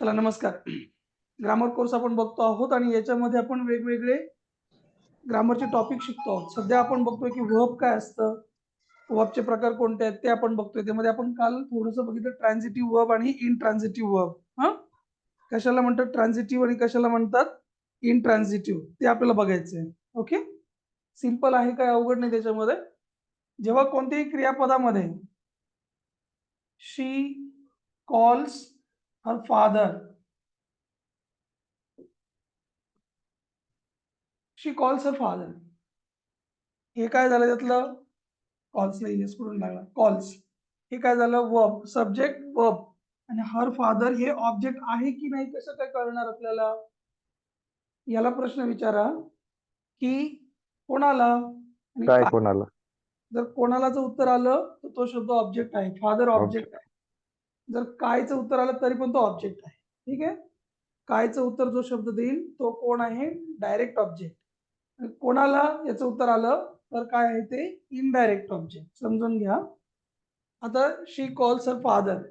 चला नमस्कार. Grammar course आपण बघतो आहोत आणि याच्यामध्ये आपण वेगवेगळे ग्रामरचे टॉपिक शिकतो आहोत. सध्या आपण बघतोय की वर्ब काय असतं, वर्बचे प्रकार कोणते आहेत ते आपण बघतोय. त्यामध्ये आपण काल थोडंसं बघितलं ट्रान्झिटिव्ह वर्ब आणि इनट्रान्झिटिव्ह वर्ब. कशाला म्हणतात ट्रान्झिटिव्ह आणि कशाला म्हणतात इनट्रान्झिटिव्ह, ते आपल्याला बघायचं आहे. ओके, सिंपल आहे, काय अवघड नाही त्याच्यामध्ये. जेव्हा कोणत्याही क्रियापदामध्ये शी कॉल्स हर फादर, शी कॉल्स हर फादर, हे काय झालं त्यातलं, कॉल्स नाही येस करून लागला कॉल्स, हे काय झालं वर्ब, सब्जेक्ट वर्ब, आणि हर फादर हे ऑब्जेक्ट आहे की नाही कसं काय कळणार आपल्याला, याला प्रश्न विचारा की कोणाला आणि काय काय. कोणाला जर कोणालाच उत्तर आलं तर तो शब्द ऑब्जेक्ट आहे, फादर ऑब्जेक्ट ऑब्जेक्ट आहे. जर कायचं उत्तर आलं तरी पण तो ऑब्जेक्ट आहे. ठीक आहे, कायचं उत्तर जो शब्द देईल तो कोण आहे, डायरेक्ट ऑब्जेक्ट. कोणाला याचं उत्तर आलं तर काय आहे ते, इनडायरेक्ट ऑब्जेक्ट. समजून घ्या. आता शी कॉल्स हर फादर,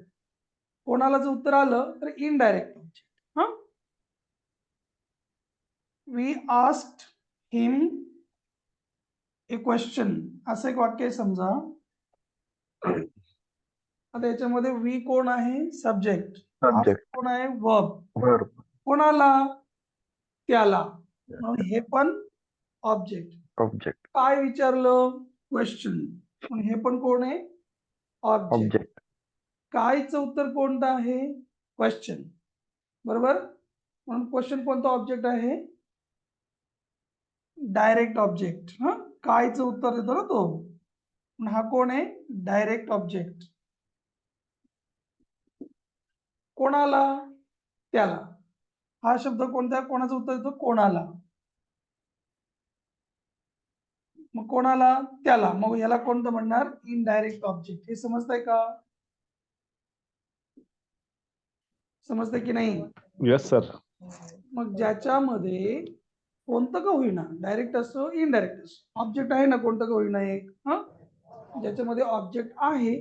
कोणाला जर उत्तर आलं तर इनडायरेक्ट ऑब्जेक्ट. हा, we asked him a question, असं एक वाक्य आहे समजा. आता याच्यामध्ये वी कोण आहे, सब्जेक्ट, सब्जेक्ट कोण आहे, वर्ब. वर्ब कोणाला, त्याला, म्हणून हे पण ऑब्जेक्ट. ऑब्जेक्ट काय विचारलं, क्वेश्चन, म्हणून हे पण कोण आहे, ऑब्जेक्ट. ऑब्जेक्ट कायचं उत्तर कोणतं आहे, क्वेश्चन, बरोबर. म्हणून क्वेश्चन कोणता ऑब्जेक्ट आहे, डायरेक्ट ऑब्जेक्ट. कायचं उत्तर देतो ना तो, हा कोण आहे, डायरेक्ट ऑब्जेक्ट. कोणाला, त्याला, हा शब्द कोणता, कोणाचं उत्तर देतो, कोणाला. मग कोणाला, त्याला, मग याला कोणतं म्हणणार, इनडायरेक्ट ऑब्जेक्ट. हे समजतंय का, समजतंय की नाही. Yes sir. मग ज्याच्यामध्ये कोणतं का होईना, डायरेक्ट असो इनडायरेक्ट असो, ऑब्जेक्ट आहे ना कोणतं का होईना एक, ज्याच्यामध्ये ऑब्जेक्ट आहे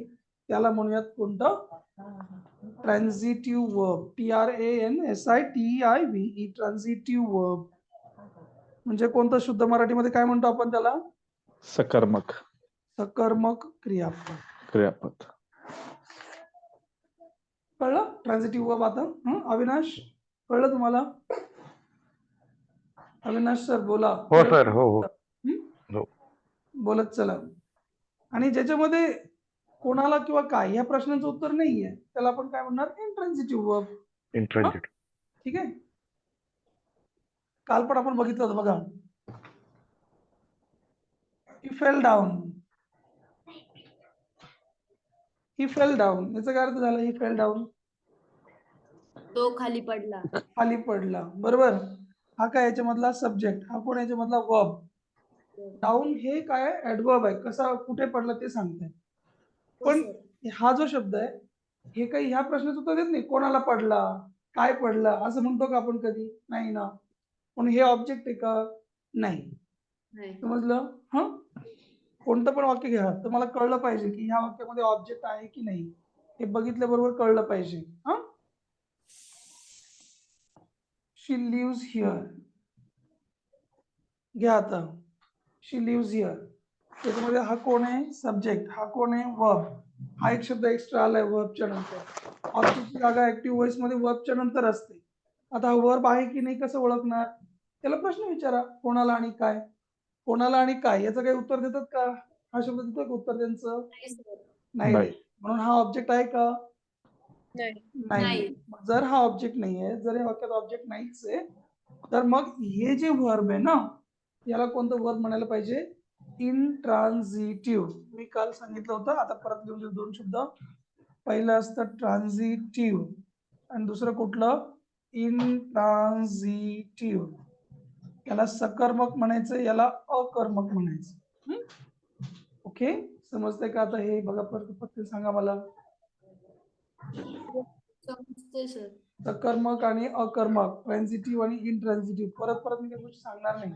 त्याला म्हणूयात कोणतं, transitive verb. TRANSITIVE, transitive verb. म्हणजे कोणतं, शुद्ध मराठीमध्ये काय म्हणतो आपण त्याला, सकर्मक सकर्मक क्रियापद. क्रियापद. कळलं ट्रान्झिटिव्ह वर्ब आता. अविनाश, कळलं तुम्हाला, अविनाश सर बोला. हो सर. हो हो हं? हो बोलत चला. आणि ज्याच्यामध्ये कोणाला किंवा काय या प्रश्नाचं उत्तर नाहीये त्याला आपण काय म्हणणार, इनट्रान्झिटिव्ह वर्ब. इंट्रान्झिट. ठीक आहे, काल पण आपण बघितलं होतं बघा, ही फेल डाऊन, ही फेल डाऊन, याचा काय अर्थ झाला, ही फेल डाऊन, तो खाली पडला. खाली पडला, बरोबर. हा काय याच्यामधला सब्जेक्ट, हा कोण याच्यामधला वर्ब. डाऊन हे काय ऍडवर्ब आहे, कसा कुठे पडला ते सांगतंय. पण हा जो शब्द आहे हे काही ह्या प्रश्नाचं उत्तर देत नाही, कोणाला पडला, काय पडला, असं म्हणतो का आपण कधी, नाही ना. म्हणून हे ऑब्जेक्ट आहे का, नाही. समजलं. कोणतं पण वाक्य घ्या तर मला कळलं पाहिजे की ह्या वाक्यामध्ये ऑब्जेक्ट आहे की नाही, हे बघितल्याबरोबर कळलं पाहिजे. शी लिव्हज हिअर, घ्या आता, शी लिव्हज हिअर, त्याच्यामध्ये हा कोण आहे, सब्जेक्ट, हा कोण आहे, वर्ब. हा एक शब्द एक्स्ट्रा आलाय वर्बच्या नंतर. ऑब्जेक्टची जागा ऍक्टिव्ह व्हॉइस मध्ये वर्बच्या नंतर असते. आता हा वर्ब आहे की नाही कसं ओळखणार, त्याला प्रश्न विचारा, कोणाला आणि काय. कोणाला आणि काय याचं काही उत्तर देतात का, हा शब्द देतो का उत्तर त्यांचं, नाही देत. म्हणून हा ऑब्जेक्ट आहे का, नाही. जर हा ऑब्जेक्ट नाही आहे, जर या वाक्यात ऑब्जेक्ट नाहीच आहे, तर मग हे जे वर्ब आहे ना याला कोणतं वर्ब म्हणायला पाहिजे, इनट्रान्झिटिव्ह. मी काल सांगितलं होतं, आता परत लिहून दोन शब्द. पहिलं असतं ट्रान्झिटिव्ह आणि दुसरं कुठलं, इनट्रान्झिटिव्ह. याला सकर्मक म्हणायचं, याला अकर्मक म्हणायचं. ओके, समजतंय का आता हे, बघा परत पटकन सांगा मला. सकर्मक आणि अकर्मक, ट्रान्झिटिव्ह आणि इनट्रान्झिटिव्ह. परत परत मी काही गोष्टी सांगणार नाही,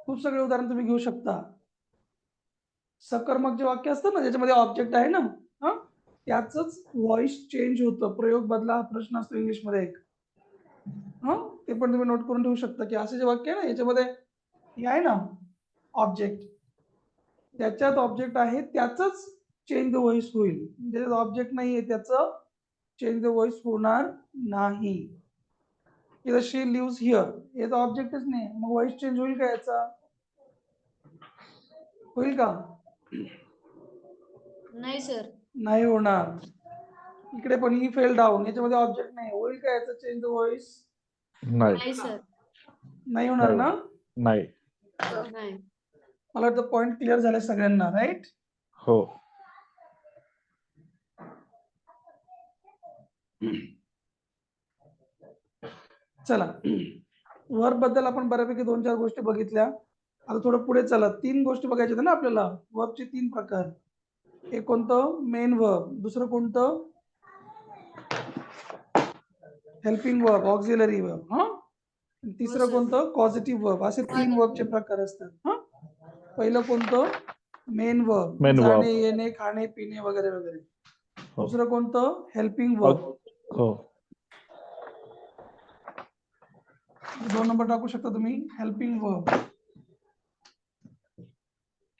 खूप सगळे उदाहरण तुम्ही घेऊ शकता. सकर्मक जे वाक्य असतं ना ज्याच्यामध्ये ऑब्जेक्ट आहे ना, त्याच व्हॉइस चेंज होतं. प्रयोग बदला हा प्रश्न असतो इंग्लिश मध्ये एक, ते पण तुम्ही नोट करून ठेवू शकता की असे जे वाक्य आहे ना याच्यामध्ये हे आहे ना ऑब्जेक्ट, त्याच्यात ऑब्जेक्ट आहे त्याच चेंज द व्हॉइस होईल, ज्याच्यात ऑब्जेक्ट नाहीये त्याचं चेंज द व्हॉइस होणार नाही. इथं शी लिव्स हिअर, याचा ऑब्जेक्टच नाही, मग व्हॉइस चेंज होईल का याचा? होईल का? नाही सर. नाही होणार. इकडे पण ही फेल डाऊन, याच्यामध्ये ऑब्जेक्ट नाही, होईल का याचा चेंज द व्हॉइस? नाही. नाही सर. नाही होणार ना? नाही. नाही. मला वाटतं पॉइंट क्लिअर झाले सगळ्यांना, राईट? हो. चला, वर्ब बद्दल आपण बऱ्यापैकी 2-4 गोष्टी बघितल्या. आता थोडं पुढे चला, 3 गोष्टी बघायच्या होत्या ना आपल्याला. वर्बचे 3 प्रकार. एक कोणतं? Main verb. दुसरं कोणतं? Helping verb, auxiliary verb. तिसरं sir. कोणतं? Positive verb. असे 3 वर्बचे प्रकार असतात. पहिलं कोणतं? Main verb, Main verb. जाणे येणे खाणे पिणे वगैरे वगैरे. हो. दुसरं कोणतं? Helping verb. हो. 2 नंबर टाकू शकता तुम्ही, हेल्पिंग वर्ब.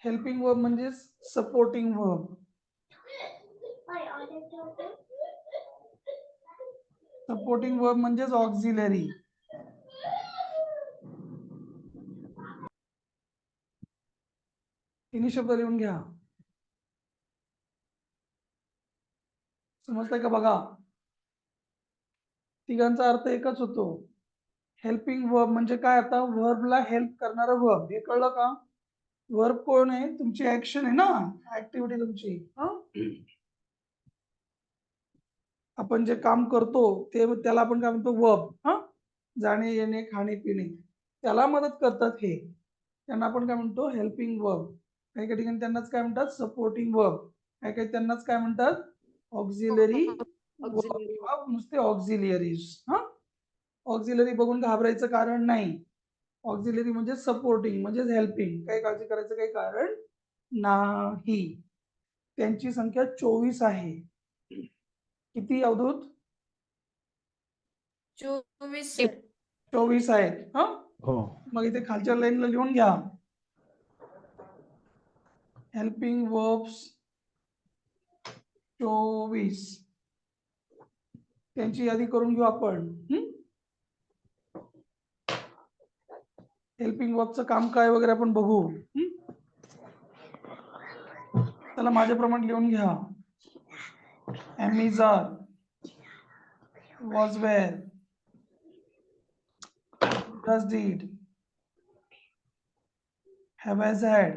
हेल्पिंग वर्ब म्हणजे सपोर्टिंग वर्ब. सपोर्टिंग वर्ब म्हणजेच ऑक्झिलरी. तिन्ही शब्द लिहून घ्या. समजतंय का बघा? तिघांचा अर्थ एकच होतो. हेल्पिंग वर्ब म्हणजे काय? आता वर्बला हेल्प करणारा वर्ब, हे कळलं का? वर्ब कोण आहे? तुमची ऍक्शन आहे ना, ऍक्टिव्हिटी तुमची. आपण जे काम करतो ते त्याला आपण काय म्हणतो? वर्ब. जाणे येणे खाणे पिणे त्याला मदत करतात हे, त्यांना आपण काय म्हणतो? Helping verb. काही काही ठिकाणी त्यांनाच काय म्हणतात? Supporting verb. काही काही त्यांनाच काय म्हणतात? ऑक्झिलरी वर्ब किंवा नुसते ऑक्झिलियरीज. ऑक्झिलरी बघून घाबरायचं कारण नाही. ऑक्झिलरी म्हणजे सपोर्टिंग म्हणजेच हेल्पिंग, काही काळजी करायचं काही कारण नाही. त्यांची संख्या 24 आहे. किती अवधूत? 24 सर. 24 आहेत. हो. मग इथे खालच्या लाईनला लिहून घ्या, हेल्पिंग वर्ब्स 24. त्यांची यादी करून घेऊ आपण. हेल्पिंग वर्बचं काम काय वगैरे आपण बघू. चला माझ्याप्रमाणे लिहून घ्या. Amazon, was where, does did, have has had,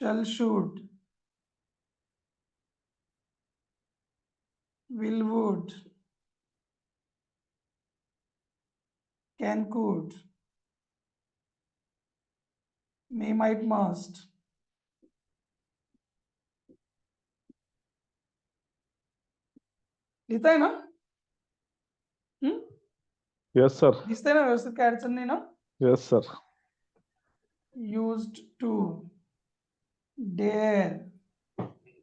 shall should, will would, can could, may might must. लिहिताय ना? Yes sir. दिसतंय ना व्यवस्थित? काय अडचण नाही ना? Yes sir. Used to, dare,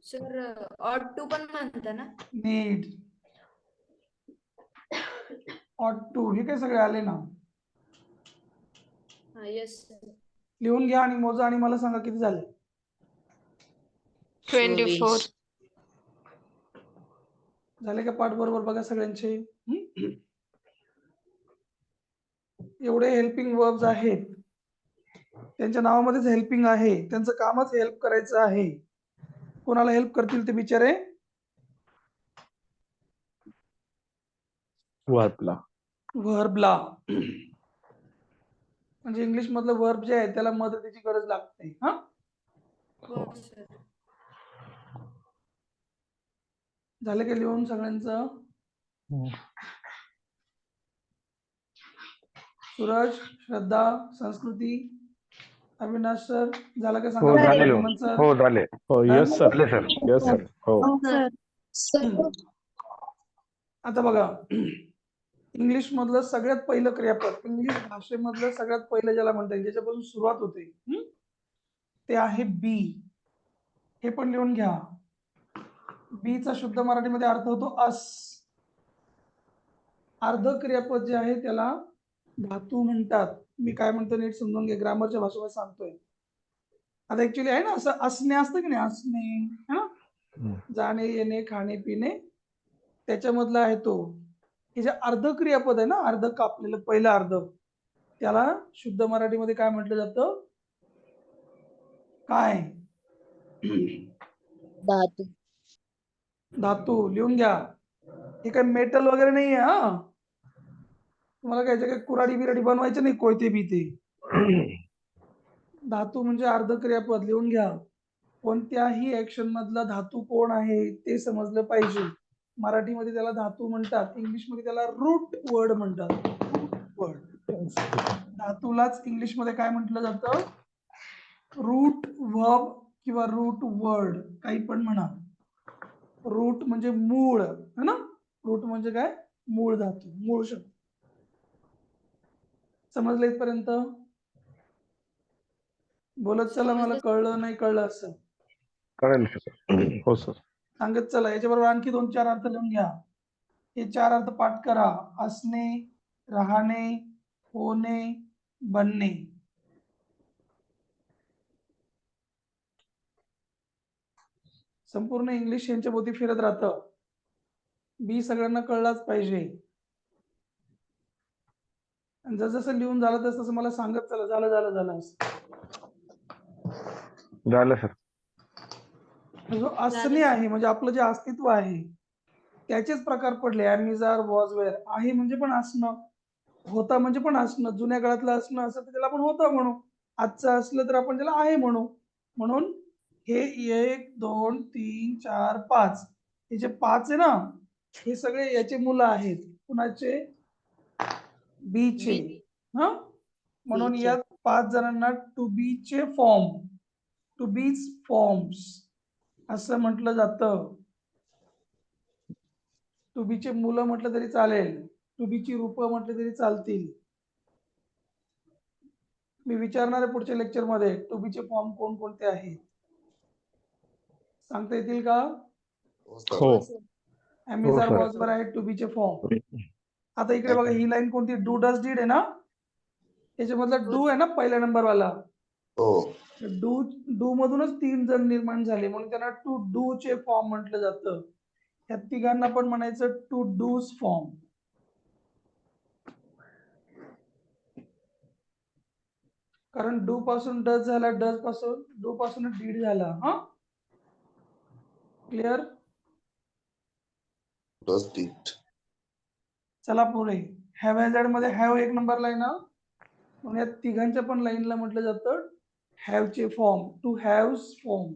sir ऑट टू पण म्हणता ना? need, ought to, हे काय सगळे आले ना? हा येस सर. लिहून घ्या आणि मोजा आणि मला सांगा किती झाले. 24. झाले का पाठ बरोबर? बघा सगळ्यांचे. एवढे हेल्पिंग वर्ब्स आहेत, त्यांच्या नावामध्येच हेल्पिंग आहे, त्यांचं कामच हेल्प करायचं आहे. कोणाला हेल्प करतील ते बिचारे? वर्बला. वर्बला. म्हणजे इंग्लिश मधलं वर्ब जे आहे त्याला मदतीची गरज लागते. हो सर. झालं का लिहून सगळ्यांचं? सूरज, श्रद्धा, संस्कृती, अविनाश सर, झालं का हो सांगा? झाले. हेमंत सर? हो झाले. हो येस सर. झाले सर. Yes sir. हो. आता बघा, इंग्लिश मधलं सगळ्यात पहिलं क्रियापद, इंग्लिश भाषेमधलं सगळ्यात पहिलं ज्याला म्हणता येईल, ज्याच्यापासून सुरुवात होते, ते आहे बी. हे पण लिहून घ्या. बी चा शुद्ध मराठीमध्ये अर्थ होतो अस. अर्ध क्रियापद जे आहे त्याला धातू म्हणतात. मी काय म्हणतो नीट समजून घे, ग्रामरच्या भाषेमध्ये सांगतोय. आता ऍक्च्युली आहे ना, असं असणे असतं की नाही, असणे है ना, जाणे येणे खाणे पिणे, त्याच्यामधला आहे तो. हे जे अर्ध क्रियापद आहे ना, अर्ध कापलेलं पहिलं अर्ध, त्याला शुद्ध मराठीमध्ये काय म्हटलं जातं? काय? धातू. धातू. लिहून घ्या. हे काय मेटल वगैरे नाहीये हा. तुम्हाला काय कुराडी बिराडी बनवायचं नाही, कोयते बिते. धातू म्हणजे अर्ध क्रियापद. लिहून घ्या. कोणत्याही ऍक्शन मधला धातू कोण आहे ते समजलं पाहिजे. मराठीमध्ये त्याला धातू म्हणतात, इंग्लिशमध्ये त्याला रूट वर्ड म्हणतात. Root word. धातूलाच इंग्लिशमध्ये काय म्हटलं जातं? रूट वर्ब किंवा रूट वर्ड, काही पण म्हणा. रूट म्हणजे मूळ है ना. रूट म्हणजे काय? मूळ धातू, मूळ शब्द. समजलं इथपर्यंत? बोलत चला, मला कळलं नाही कळलं असं. कळेल सर. हो सर. सांगत चला. याच्याबरोबर आणखी 2-4 अर्थ लिहून घ्या. हे 4 अर्थ पाठ करा. असणे, राहणे, होणे, बनणे. संपूर्ण इंग्लिश यांच्या भोवती फिरत राहतं. बी सगळ्यांना कळलाच पाहिजे. आणि जसं लिहून झालं तसं मला सांगत चला. झालं झालं झालं झालं सर. जो असणे आहे म्हणजे आपलं जे अस्तित्व आहे त्याचेच प्रकार पडले. Am, are, was, were. आहे म्हणजे पण असणं, होता म्हणजे पण असणं. जुन्या काळातलं असणं असं तर त्याला आपण होता म्हणू, आजचं असलं तर आपण त्याला आहे म्हणू. म्हणून हे 1, 2, 3, 4, 5 हे जे 5 आहे ना, हे सगळे याचे मुलं आहेत. कुणाचे? बीचे. हा, म्हणून बीचे. या 5 जणांना टू बी चे फॉर्म, टू बीज फॉर्म्स असं म्हटलं जातं. टू बी चे मुलं म्हटलं तरी चालेल, टू बी ची रूप म्हटलं तरी चालतील. मी विचारणार आहे पुढच्या लेक्चर मध्ये टू बी चे फॉर्म कोणकोणते आहेत, सांगता येतील का? हो. ॲम, हो आर, सर. वॉज, वेअर आहेत टू बी चे फॉर्म. आता इकडे बघा, ही लाईन कोणती? डू, डज, डीड आहे ना. त्याच्यामधला डू आहे ना पहिल्या नंबर वाला. डू, डू मधूनच 3 जण निर्माण झाले म्हणून त्यांना टू डू चे फॉर्म म्हटलं जातं. या तिघांना पण म्हणायचं टू डूज फॉर्म. कारण डू पासून डज झाला, डज पासून डू पासून डीड झाला. हा, क्लिअर? चला पुढे. हॅव हॅझार्ड मध्ये हॅव 1 नंबरला आहे ना, म्हणून या तिघांच्या पण लाईनला म्हटलं जातं हॅव चे फॉर्म, टू हॅव्स फॉर्म.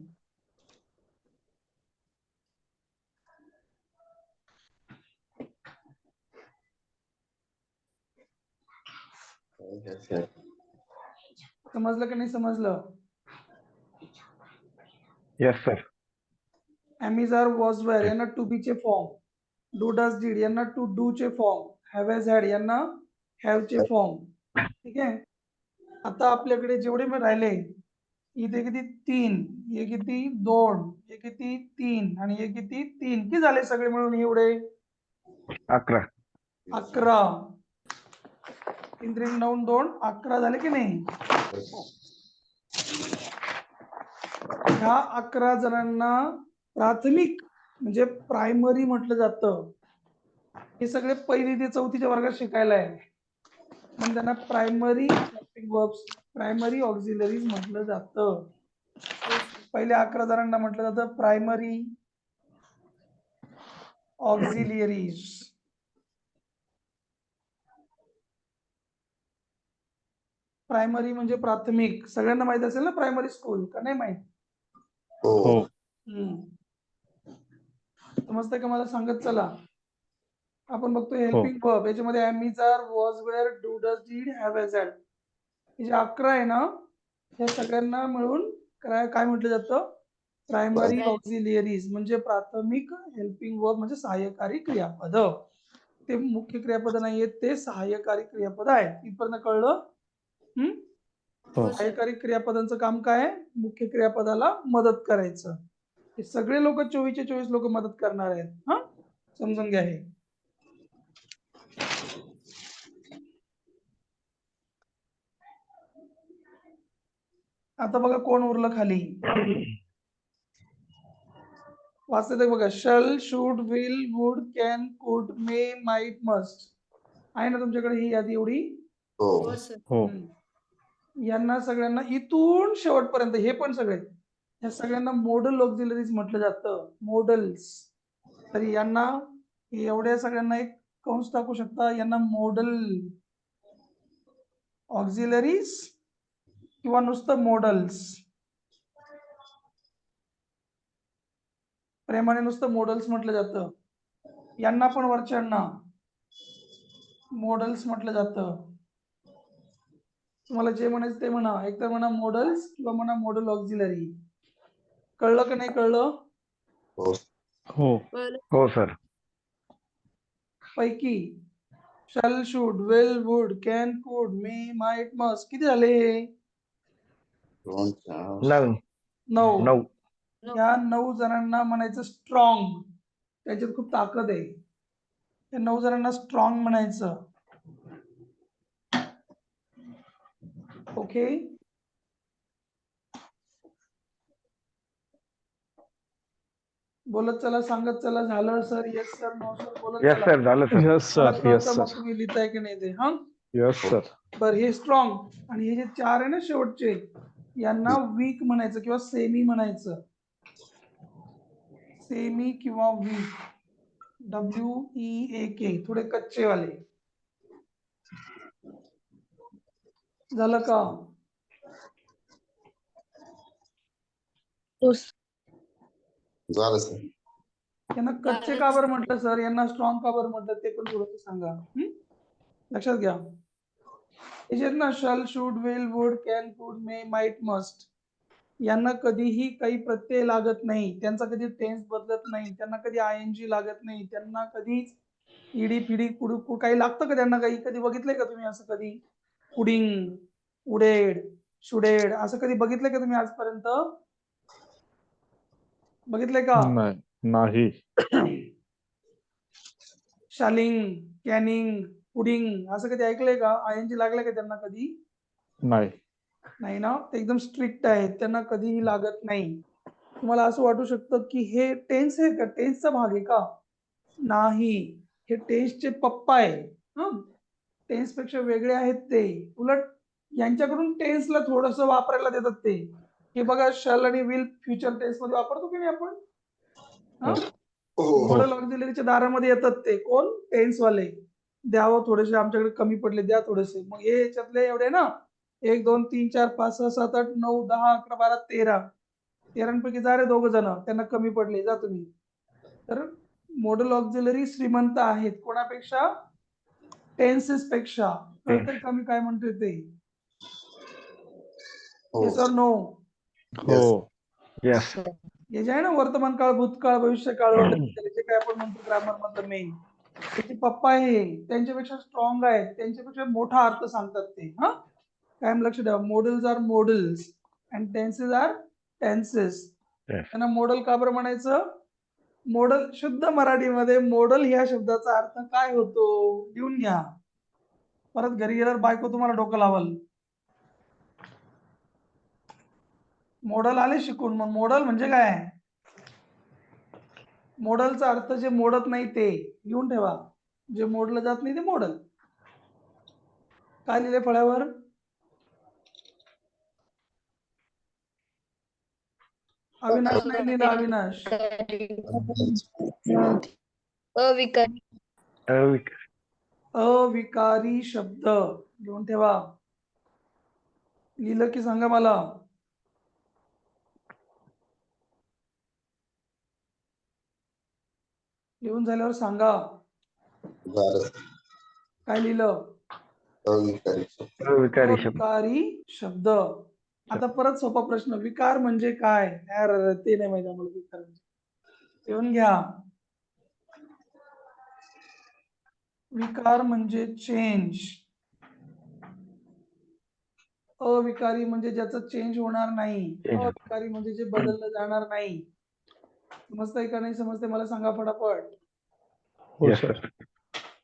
समजलं की नाही समजलं? Yes sir. Am, are, was, were यांना टू बी चे फॉर्म, डू, डज, डीड यांना टू डू चे फॉर्म, हॅव हॅज हॅड यांना हॅव चे फॉर्म. ठीक आहे. आता आपल्याकडे जेवढे पण राहिले, इथे किती? 3, हे किती? 2, हे किती? 3 आणि हे किती? 3. किती झाले सगळे मिळून एवढे? 11. 11. 3, 3, 9, 2, 11 झाले की नाही? ह्या 11 जणांना प्राथमिक म्हणजे प्रायमरी म्हटलं जातं. हे सगळे 1ली ते 4थीच्या वर्गात शिकायला आहे, म्हणून त्यांना primary helping verbs, primary auxiliaries म्हटलं जातं. पहिल्या 11 जणांना म्हटलं जातं प्रायमरी ऑक्झिलरीज. प्रायमरी म्हणजे प्राथमिक. सगळ्यांना माहित असेल ना प्रायमरी स्कूल, का नाही माहित? हो. समजतंय का मला? सांगत चला. आपण बघतोय हेल्पिंग वर्ब, याच्यामध्ये am, are, was, were, do, does, did, have has had हे जे 11 आहे ना, या सगळ्यांना मिळून काय म्हटलं जातं? प्रायमरी ऑक्झिलरीज म्हणजे प्राथमिक हेल्पिंग वर्ब म्हणजे सहाय्यकारी क्रियापद. ते मुख्य क्रियापद नाहीये, ते सहाय्यकारी क्रियापद आहेत. इथपर्यंत कळलं? सहाय्यकारी क्रियापदांचं काम काय आहे? मुख्य क्रियापदाला मदत करायचं. हे सगळे लोक 24चे 24 लोक मदत करणार आहेत. हा, समजून घ्या हे. आता बघा कोण उरलं खाली. वाचते बघा. शल, शुड, विल, वुड, कॅन, कुड, मे, माइट, मस्ट. आहे ना तुमच्याकडे ही यादी एवढी? हो सर. हो. यांना सगळ्यांना इथून शेवटपर्यंत हे पण सगळे या सगळ्यांना मोडल ऑक्झिलरीज म्हटलं जातं. मोडल्स. तर यांना एवढ्या सगळ्यांना एक कंस टाकू शकता. यांना मोडल ऑक्झिलरीज किंवा नुसतं मोडल्स. प्रेमाने नुसतं मोडल्स म्हटलं जातं. यांना पण वरच्यांना मॉडेल्स म्हटलं जातं. तुम्हाला जे म्हणायचं ते म्हणा. एकतर म्हणा मॉडेल्स किंवा म्हणा मॉडेल ऑक्झिलरी. कळलं का नाही कळलं? हो. कळलं. हो सर. पैकी शल, शुड, विल, वुड, कॅन, कुड, मे, माइट, मस्ट किती झाले? 9. 9. 9. या 9 जणांना म्हणायचं स्ट्रॉंग. त्याच्यात खूप ताकद आहे. या 9 जणांना स्ट्रॉंग म्हणायचं. ओके. बोलत चला, सांगत चला. झालं sir? Yes sir, no sir बोलत येस चला. सर. झालं सर. यस मला सर, कळतं यस मग सर, तुम्ही लिहिताय की नाही ते. हा यस सर. बर. हे स्ट्रॉंग आणि हे जे 4 आहे ना शेवटचे यांना वीक म्हणायचं किंवा सेमी म्हणायचं. सेमी किंवा वीक. WEAK. थोडे कच्चे वाले. झालं का? झालं सर. यांना कच्चे का बरं म्हटलं सर? यांना स्ट्रॉंग का बरं म्हटलं ते पण थोडं सांगा. लक्षात घ्या. हे जे आहेत ना शल, शुड, विल, वुड, कॅन, कुड, मे, माइट, मस्ट यांना कधीही काही प्रत्यय लागत नाही. त्यांचा कधी टेन्स बदलत नाही. त्यांना कधी ING लागत नाही. त्यांना कधी इडी फिडी कुडू काही लागतं का त्यांना? काही कधी बघितलंय का तुम्ही असं? कधी पुडिंग, उडेड, शुडेड असं कधी बघितलंय का तुम्ही आजपर्यंत? बघितलंय का? नाही. शालिंग, कॅनिंग, पुडिंग असं कधी ऐकलंय का? ING लागलंय का त्यांना कधी? नाही. नाही ना. ते एकदम स्ट्रिक्ट आहेत. त्यांना कधीही लागत नाही. तुम्हाला असं वाटू शकतं की हे टेन्स आहे का? टेन्सचा भाग आहे का? नाही. हे टेन्सचे पप्पा आहे. टेन्स पेक्षा वेगळे आहेत ते. उलट यांच्याकडून टेन्सला थोडस वापरायला देतात ते. हे बघा शल आणि विल फ्युचर टेन्स मध्ये वापरतो की नाही आपण? मॉडेल ऑक्झिलरीच्या दारामध्ये येतात ते. कोण? टेन्स वाले. द्यावं थोडेसे, आमच्याकडे कमी पडले, द्या थोडेसे. मग हे याच्यातले एवढे ना 1 2 3 4 5 6 7 8 9 10 11 12 13. 13 जा रे 2 जण, त्यांना कमी पडले, जा तुम्ही. तर मॉडेल ऑक्झिलरी श्रीमंत आहेत. कोणापेक्षा? टेन्सेस पेक्षा. कळतंय का मी काय म्हणतोय ते? Yes or no? हो. येस. हे जे आहे ना वर्तमान काळ, भूतकाळ, भविष्यकाळ वगैरे जे काय आपण म्हणतो ग्रामर मधलं मेन, त्याचे पप्पा आहे त्यांच्यापेक्षा स्ट्रॉंग आहेत. त्यांच्यापेक्षा मोठा अर्थ सांगतात ते. कायम लक्ष द्या. Modals are modals and tenses are tenses. त्यांना मॉडेल का बरं म्हणायचं? मॉडेल शुद्ध मराठीमध्ये मॉडेल ह्या शब्दाचा अर्थ काय होतो? लिहून घ्या. परत घरी गेल्यावर बायको तुम्हाला डोकं लावल. मॉडेल आले शिकून. मग मॉडेल म्हणजे काय? मॉडेलचा अर्थ जे मोडत नाही ते. लिहून ठेवा. जे मोडलं जात नाही ते मॉडेल. काय लिहिले फळ्यावर? अविनाश नाही लिहिला. अविनाश अविकारी. अविकारी शब्द लिहून ठेवा. लिहिलं की सांगा मला. लिहून झाल्यावर सांगा. काय लिहिलं? अविकारी शब्द. अविकारी शब्द. आता परत सोपा प्रश्न. विकार म्हणजे काय? यार ते नाही माहिती आम्हाला विकार म्हणजे. लिहून घ्या. विकार म्हणजे चेंज. अविकारी म्हणजे ज्याचं चेंज होणार नाही. अविकारी म्हणजे जे बदललं जाणार नाही. समजतंय का नाही समजतंय? मला सांगा फटाफट. हो येस सर. सर.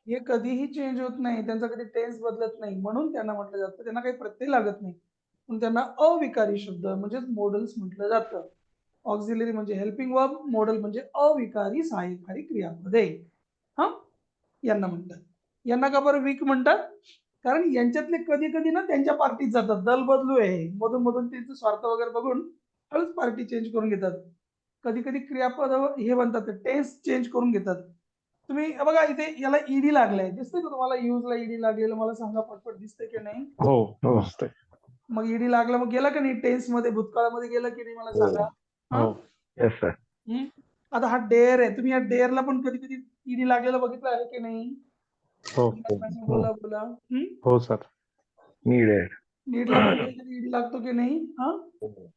हे कधीही चेंज होत नाही. त्यांचा कधी टेन्स बदलत नाही. म्हणून त्यांना म्हटलं जातं त्यांना काही प्रत्यय लागत नाही. म्हणून त्यांना अविकारी शब्द म्हणजेच मॉडेल्स म्हटलं जातं. ऑक्झिलरी म्हणजे हेल्पिंग वर्ब, मॉडेल म्हणजे अविकारी सहाय्यकारी क्रियापद आहे. हा, यांना म्हणतात. यांना का बरं वीक म्हणतात? कारण यांच्यातले कधी कधी ना त्यांच्या पार्टीत जातात, दल बदलू आहे, मधून मधून त्यांचा स्वार्थ वगैरे बघून हळूच पार्टी चेंज करून घेतात. कधी कधी क्रियापद हे म्हणतात टेन्स चेंज करून घेतात. तुम्ही बघा इथे याला ईडी लागलाय, दिसतंय का तुम्हाला? यूजला ईडी लागलेलं मला सांगा पटपट, दिसतंय की नाही? हो हो. असते. मग ईडी लागलं, मग गेला का नाही टेन्स मध्ये, भूतकाळामध्ये गेलं की नाही मला हो. सांगा. हा? हो येस सर. हम्म? आता हा डेअर आहे, तुम्ही या डेअरला पण कधी कधी ईडी लागलेलं बघितलं आहे की नाही? हो बोला बोला. हो सर. नीडेड. नीडला पण कधी कधी ईडी लागतो की नाही? हा,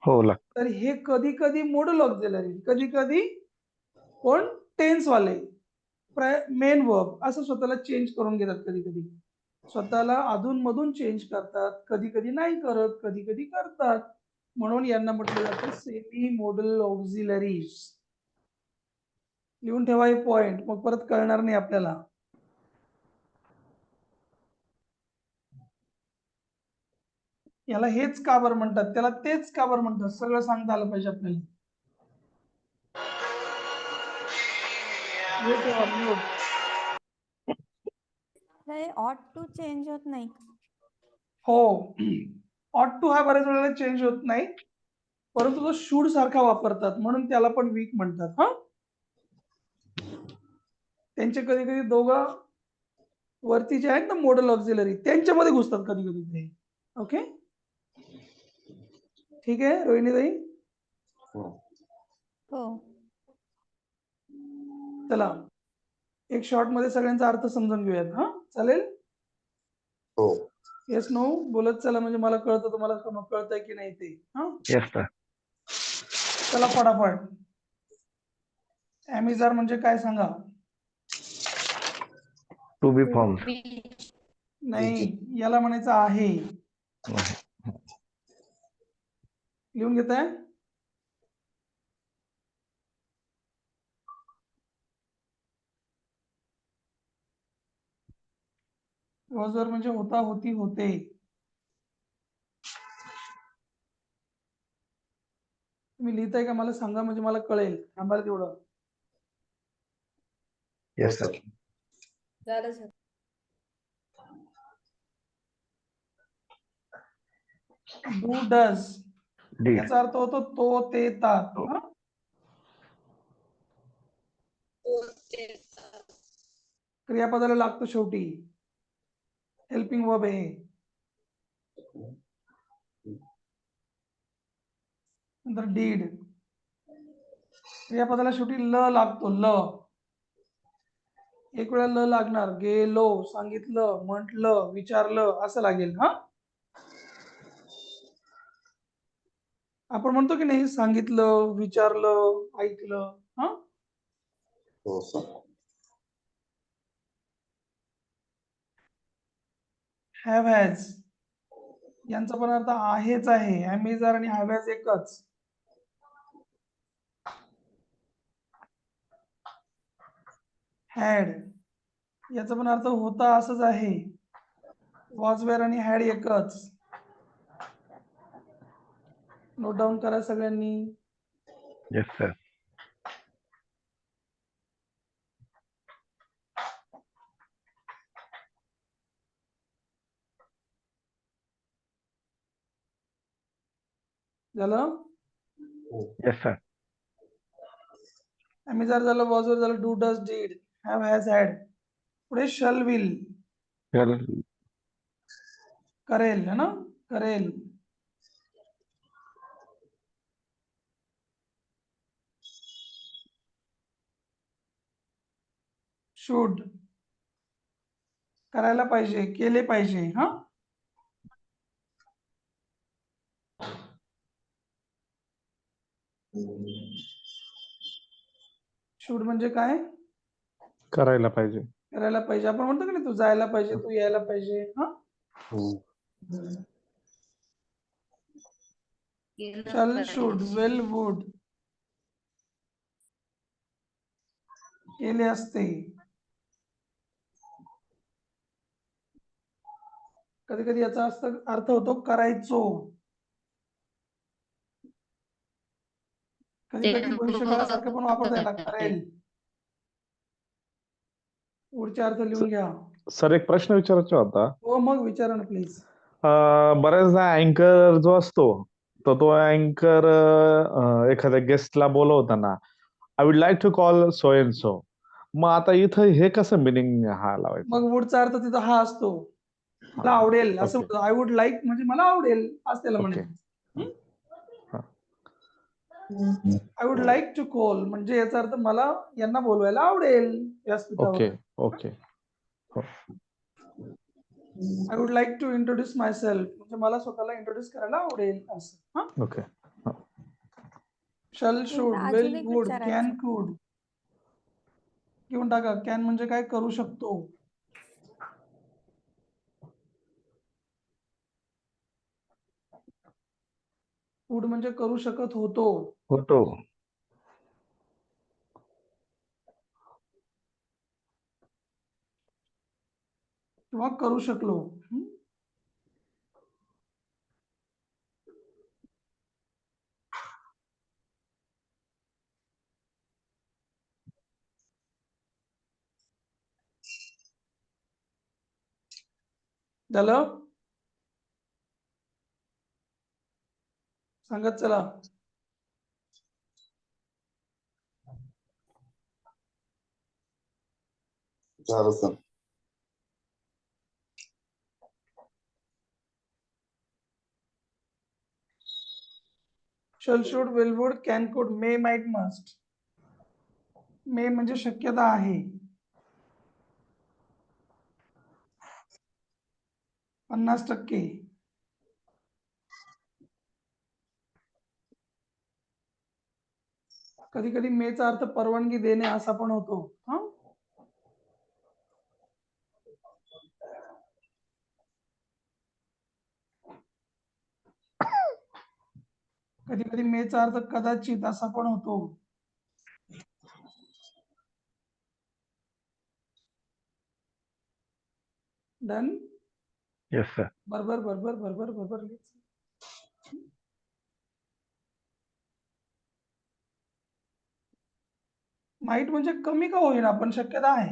हो लाग. तर हे कधी कधी मॉडेल ऑक्झिलरी, कधी कधी कोण टेन्स वाले मेन वर्ब असं स्वतःला चेंज करून घेतात. कधी कधी स्वतःला अधून मधून चेंज करतात, कधी कधी नाही करत, कधी कधी करतात. म्हणून यांना म्हटलं जातं सेमी मॉडेल ऑक्झिलरीज. लिहून ठेवा हे पॉइंट, मग परत कळणार नाही आपल्याला. याला हेच का बरं म्हणतात, त्याला तेच का बरं म्हणतात, सगळं सांगता आलं पाहिजे आपल्याला. हे ठेवा म्यूट. हे ऑट टू चेंज होत नाही. हो, ऑट टू हा बऱ्याच वेळेला चेंज होत नाही, परंतु तो शूड सारखा वापरतात म्हणून त्याला पण वीक म्हणतात. हा, त्यांचे कधी कधी दोघं वरती जे आहेत ना मॉडेल ऑक्झिलरी, त्यांच्यामध्ये घुसतात कधी कधी ते. ओके, ठीक आहे रोहिणी ताई. हो चला एक शॉर्ट मध्ये सगळ्यांचा अर्थ समजून घेऊयात. हा, चालेल? हो. येस नो बोलत चला, म्हणजे मला कळतं तुम्हाला कळतंय की नाही ते. हा, येस सर. चला फटाफट. ॲमिझार म्हणजे काय सांगा? To be form. नाही, याला म्हणायचं आहे. लिहून घेताय? वॉजवर म्हणजे होता, होती, होते. तुम्ही लिहिताय का मला सांगा, म्हणजे मला कळेल. थांबायला तेवढं. Yes sir. झालं सर. Do does did. याचा अर्थ होतो तो, ते, तात. हा? क्रियापदाला लागतो शेवटी, हेल्पिंग वर्ब आहे. नंतर डीड, क्रियापदाला शेवटी ल लागतो, ल. एक वेळा ल लागणार, गेलो, सांगितलं, म्हटलं, विचारलं असं लागेल. हा, आपण म्हणतो की नाही, सांगितलं, विचारलं, ऐकलं. हा, हो सर. हॅव हॅज यांचा पण अर्थ आहेच आहे. ॲमिझार आणि हॅव हॅज एकच. हॅड याचा पण अर्थ होता असंच आहे. वॉज वेअर आणि हॅड एकच. नोट डाऊन करा सगळ्यांनी. Yes sir. झालं? Yes sir. ॲमिझार झालं, वॉज वेअर झालं, do does did, have has had. पुढे शल विल, चल. करेल है ना, करेल. शुड करायला पाहिजे, केले पाहिजे. हा, शुड म्हणजे काय? करायला पाहिजे. करायला पाहिजे. आपण म्हणतो की नाही, तू जायला पाहिजे, तू यायला पाहिजे. हा, केलं शल, शुड, पाहिजे. वेल, वुड केले असते. कधी कधी याचा अर्थ होतो करायचो. कधी कधी भविष्यकाळासारखं पण वापरता येणार करेल. पुढचे अर्थ लिहून घ्या. सर एक प्रश्न विचारायचा होता. हो मग विचारा ना प्लीज. बऱ्याचदा अँकर जो असतो तर तो अँकर एखाद्या गेस्टला बोलवताना I would like to call so and so, मग आता इथं हे कसं मिनिंग हा लावायचं? मग पुढचा अर्थ तिथं हा असतो, मला आवडेल असं. ओके. आय वुड लाईक म्हणजे मला आवडेल असं त्याला ओके. म्हणायचं. हा. I would like to call म्हणजे याचा अर्थ मला यांना बोलवायला आवडेल व्यासपीठावर. ओके. ओके. हो. I would like to introduce myself म्हणजे मला स्वतःला इंट्रोड्यूस करायला आवडेल असं. ओके. शल शुड अजून विल एक वुड विचारायचं. कॅन कुड घेऊन टाका. कॅन म्हणजे काय, करू शकतो. वुड म्हणजे करू शकत होतो. होतो. किंवा करू शकलो. झालं सांगत चला. झालं sir. Shall should will would can could may might must. मे म्हणजे शक्यता आहे. 50%. कधी कधी मेचा अर्थ परवानगी देणे असा पण होतो. कधी कधी मेचा अर्थ कदाचित असा पण होतो. डन. Yes sir. बरोबर बरोबर बरोबर बरोबर. माईट म्हणजे कमी का होईना पण शक्यता आहे.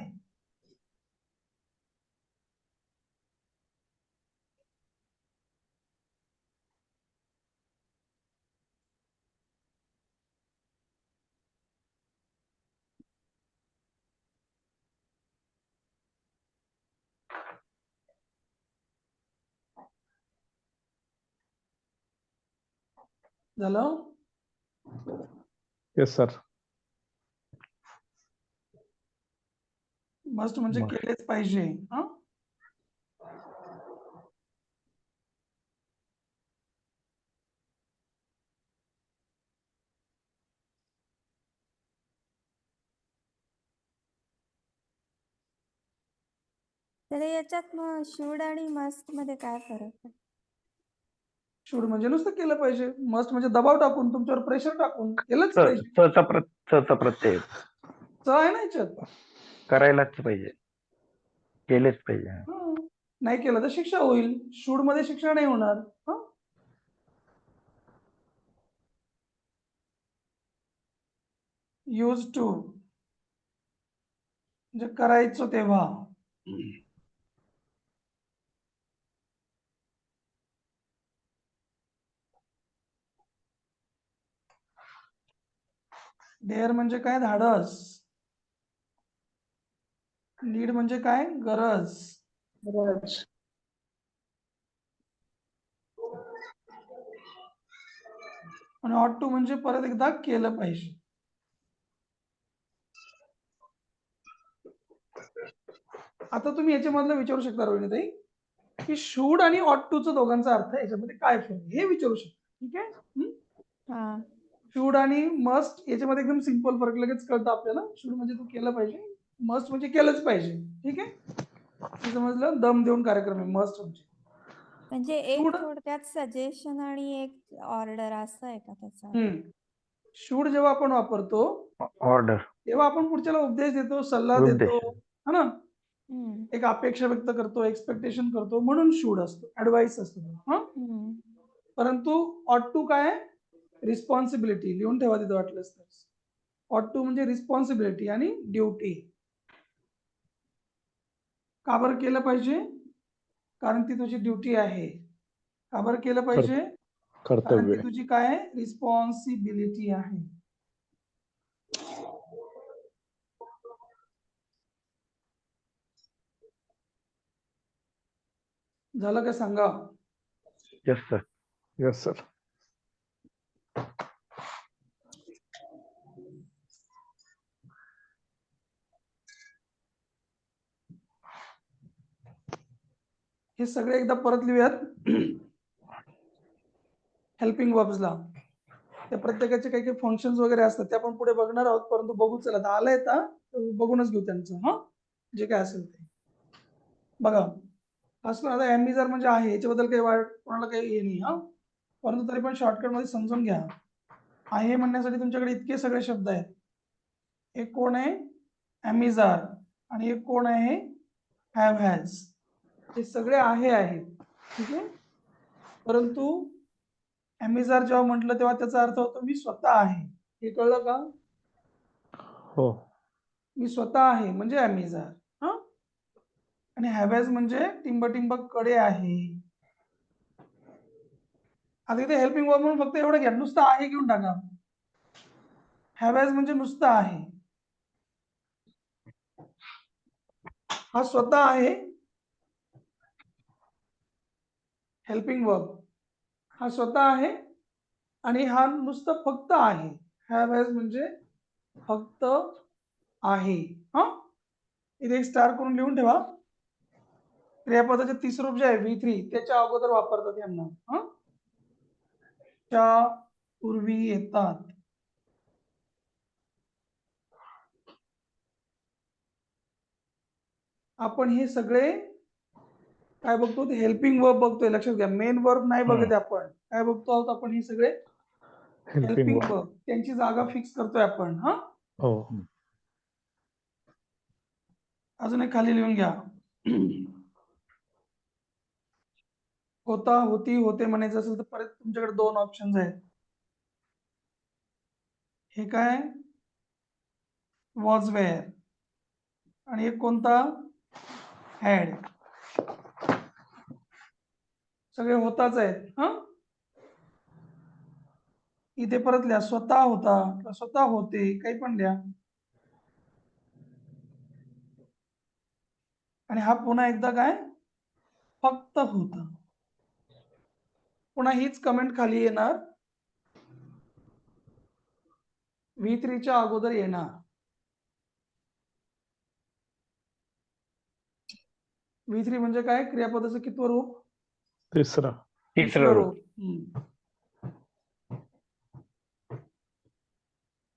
झालं. Yes sir. मस्ट म्हणजे Must. केलेच पाहिजे. तर याच्यात मग शूड आणि मस्ट मध्ये काय फरक आहे? शूड म्हणजे नुसतं केलं पाहिजे. मस्ट म्हणजे दबाव टाकून, तुमच्यावर प्रेशर टाकून केलंच च पाहिजे. चा प्रत्यय च आहे ना याच्यात. करायलाच पाहिजे, केलेच पाहिजे. नाही केलं तर शिक्षा होईल. शूड मध्ये शिक्षा नाही होणार. यूज टू म्हणजे करायचो तेव्हा. डेअर म्हणजे काय, धाडस. नीड म्हणजे काय, गरज. आणि ऑट टू म्हणजे परत एकदा केलं पाहिजे. आता तुम्ही याच्यामधलं विचारू शकता रोहिणीताई की शूड आणि ऑट टू चा दोघांचा अर्थ याच्यामध्ये काय फरक हे विचारू शकता. ठीक आहे. हा. शूड आणि मस्ट याच्यामध्ये एकदम सिंपल फरक लगेच कळतं आपल्याला. शूड म्हणजे तू केलं पाहिजे, मस्ट म्हणजे केलंच पाहिजे. ठीक आहे. समजलं. दम देऊन कार्यक्रम आहे मस्ट म्हणजे. म्हणजे एक शूड थोडक्यात सजेशन आणि एक ऑर्डर असं आहे का त्याचा? शूड जेव्हा आपण वापरतो ऑर्डर. तेव्हा आपण पुढच्याला उपदेश देतो, सल्ला उपदेश. देतो, है ना. हम्म. एक अपेक्षा व्यक्त करतो, एक्सपेक्टेशन करतो, म्हणून शूड असतो, ऍडवाइस असतो. परंतु ऑट टू काय आहे, रिस्पॉन्सिबिलिटी लिहून ठेवा तिथं वाटलंच तर. ऑट टू म्हणजे रिस्पॉन्सिबिलिटी आणि ड्युटी. का बरं केलं पाहिजे? कारण ती तुझी ड्युटी आहे. का बरं केलं पाहिजे? कारण कर्तव्य ती तुझी काय आहे? रिस्पॉन्सिबिलिटी आहे. झालं का सांगा? Yes sir. Yes sir. हे सगळे एकदा परत लिहूयात. हेल्पिंग वर्ब्सला त्या प्रत्येकाचे काही काही फंक्शन्स वगैरे असतात ते आपण पुढे बघणार आहोत, परंतु बघू चला. आता आलंय तर बघूनच घेऊ त्यांचं, हा जे काय असेल ते. बघा फर्स्ट आता एम्बिजार म्हणजे आहे, याच्याबद्दल काही कोणाला काही हे नाही, हा परंतु तरी पण शॉर्टकट मध्ये समजून घ्या. आहे म्हणण्यासाठी तुमच्याकडे इतके सगळे शब्द आहेत. एक कोण आहे? एम्बिजार. आणि एक कोण आहे? Have has. हे सगळे आहेत, ठीक आहे. परंतु एम्बिजार जेव्हा म्हटलं तेव्हा त्याचा अर्थ होतो मी स्वतः आहे. हे कळलं का? हो. मी स्वतः आहे म्हणजे एम्बिजार. हा आणि हॅव्हॅज म्हणजे टिंब कडे आहे. आता इथे हेल्पिंग वर्ब म्हणून फक्त एवढं घ्या, नुसतं आहे घेऊन टाका. हॅव्हॅज म्हणजे नुसतं आहे. हा स्वतः आहे. हेल्पिंग वर्ब हा स्वतः आहे आणि हा नुसतं फक्त आहे. हॅव्हॅज म्हणजे फक्त आहे. हा इथे एक स्टार करून लिहून ठेवा. क्रियापदाचे तिसरं रूप जे आहे V3 त्याच्या अगोदर वापरतात यांना. हा च्या पूर्वी येतात. आपण हे सगळे काय बघतो? हेल्पिंग वर्ब बघतोय, लक्षात घ्या. मेन वर्ब नाही बघत आपण. काय बघतो आहोत आपण? हे सगळे हेल्पिंग हेल्पिंग वर्ब. वर्ब. त्यांची जागा फिक्स करतोय आपण. हा हो. अजून एक खाली लिहून घ्या. होता, होती, होते म्हणायचं असेल तर परत तुमच्याकडे दोन ऑप्शन्स आहेत. हे काय? Was were. आणि एक कोणता? हॅड. सगळे होताच आहेत. हा इथे परत लिहा स्वतः होता किंवा स्वतः होते, काही पण लिहा. आणि हा पुन्हा एकदा काय? फक्त होता. पुन्हा हीच कमेंट खाली येणार. V3 च्या अगोदर येणार. V3 म्हणजे काय? क्रियापदाचं कितवं रूप? तिसरं. तिसरं रूप.